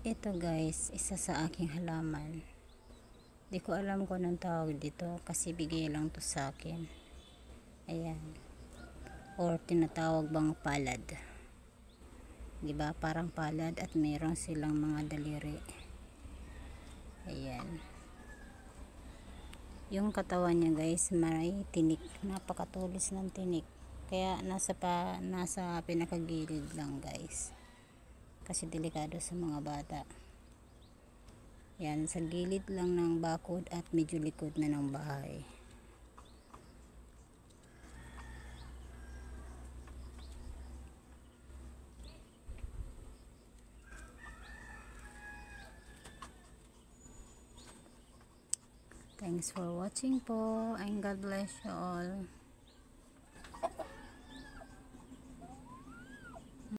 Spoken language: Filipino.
Ito guys, isa sa aking halaman. Di ko alam kung anong tawag dito kasi bigay lang to sa akin. Ayan. Or tinatawag bang palad. Diba? Parang palad at mayroon silang mga daliri. Ayan. Yung katawan niya guys, may tinik. Napakatulis ng tinik. Kaya nasa pinakagilid lang guys. Kasi delikado sa mga bata. Yan, sa gilid lang ng bakod at medyo likod na ng bahay. Thanks for watching po and God bless you all.